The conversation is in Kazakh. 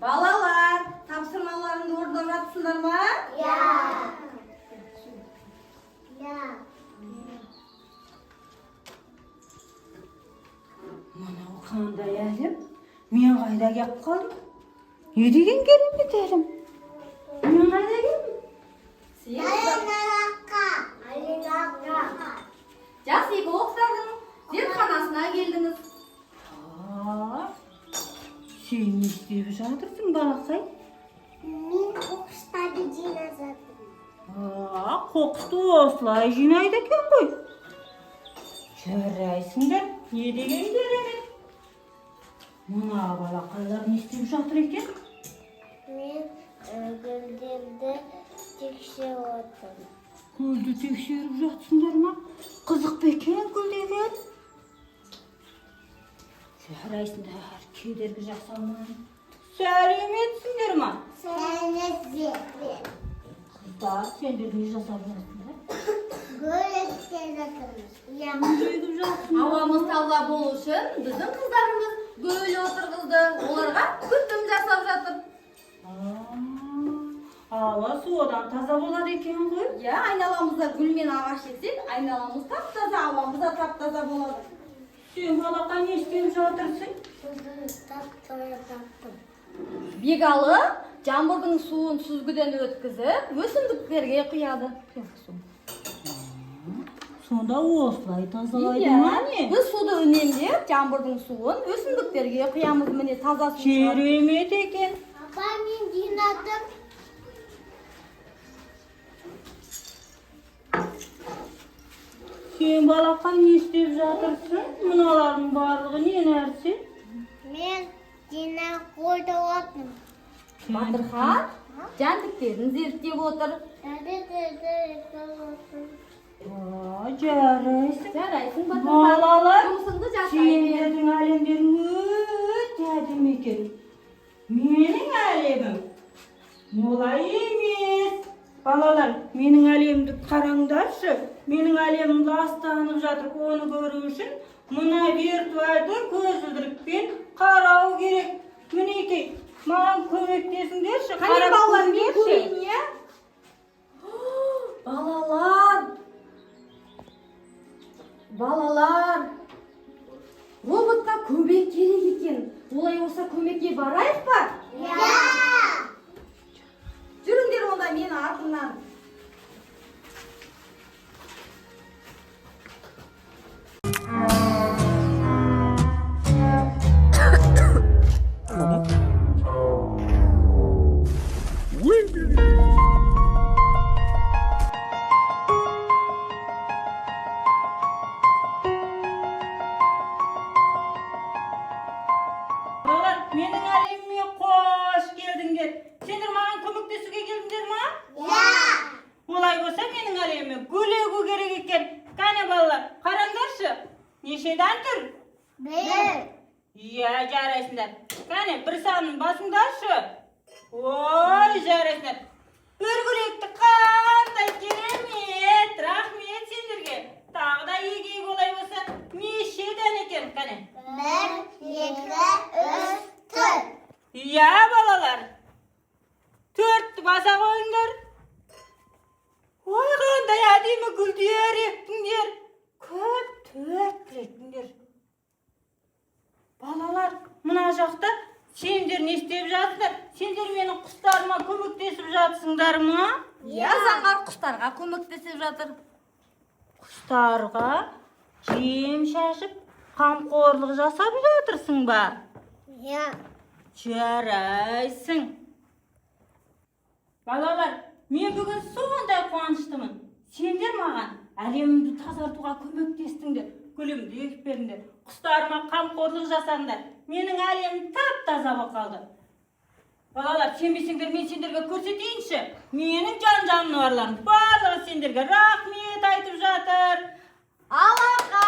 Balalar, tapsırmalarını orada yapsınlar mı? Ya. Mana o qanday elim? Men qayda gap qoldim? Ne degan kelin biterim? Men qayda keldim? Jasi boğuklardın zirkanasına geldiniz. Sen ne isteyip жатырсың, балақай? Мен қоқыстарды жинап жатырмын. Қоқысты осылай жинайды екен ғой. Жарайсыңдар, не дегендер екен? Мына балақайлар не істеп жатыр екен? Мен гүлдерді тексеріп отырмын. Гүлді тексеріп жатсыңдар ма? Қызық па екен гүл деген? Жарайсыңдар, кедергі жасамай. Сәлеметсіңдер ма? Сәлеметсіздер. Қыздар, сендер не жасап жатсыңдар? Гүл егіп жатырмыз. Гүл егіп жатсыңдар. Havamız таза болу үшін біздің қыздарымыз гүл отырғызды. Оларға күтім жасап жатыр. Ауа судан таза болады екен ғой. Ya aynalamızda gül мен ағаш ексек, айналамыз тап-таза, ауамыз да тап-таза болады. Сен балақай не істеп жатырсың? таптым. Бегалы жаңбырдың суын сүзгіден өткізіп, өсімдіктерге құяды. Сонда осылай тазалайды ма не? Біз суды үнемдеп, жаңбырдың суын өсімдіктерге құямыз, міне таза су. Керемет екен. Апа, мен жинадым. Сен балақай не істеп жатырсың? Мыналардың барлығы не нәрсе? Мен жинап қойдып отырмын. Батырхан жәндіктерін зерттеп отыр. Жарайсың. Жарайсың, Батырхан. Балалар, Жұмысыңды жасай бер. сендердің әлемдерің өте әдемі екен. Менің әлемім олай емес. Балалар, менің әлемді қараңдаршы. Менің әлемім ластанып жатыр. Оны көру үшін мына виртуалды көзілдірікпен қарау керек. Мінекей, маған көмектесіңдерші. Қане балалар, мен көрейін, я? Балалар, роботқа көмек керек екен. Олай болса көмекке барайық па? Жүріңдер онда мен артымнан. Балалар, менің әлеміме қош келдіңдер. Сендер маған көмектесуге келдіңдер ма? Олай болса менің әлеміме гүл егу керек екен. Қане балалар, қараңдаршы. Нешеден тұр? Иә, жарайсыңдар. Қане, бір санын басыңдаршы. Ой, жарайсыңдар. Өргілекті қандай керемет. Рахмет сендерге. Тағы да егейік олай болса. Нешеден екен, қане? 1, 2, 3, 4. Иә, балалар. 4-ті баса қойыңдар. Ой, қандай әдемі гүлдер ектіңдер. Көп 4 ектіңдер. Балалар, мына жақта сендер не істеп жатсыңдар? Сендер менің құстарыма көмектесіп жатсыңдар ма? Я заңғар құстарға көмектесіп жатыр. Құстарға жем шашып, қамқорлық жасап жатырсың ба? Жарайсың. Балалар, мен бүгін сондай қуаныштымын. Сендер маған әлемімді тазартуға көмектестіңдер. Гүлімді егіп бердіңдер. Құстарыма қамқорлық жасадыңдар. Менің әлемім тап-таза болып қалды. Балалар, сенбесеңдер, мен сендерге көрсетейінші. Менің жан-жануарларым барлығы сендерге рахмет айтып жатыр. Алақа!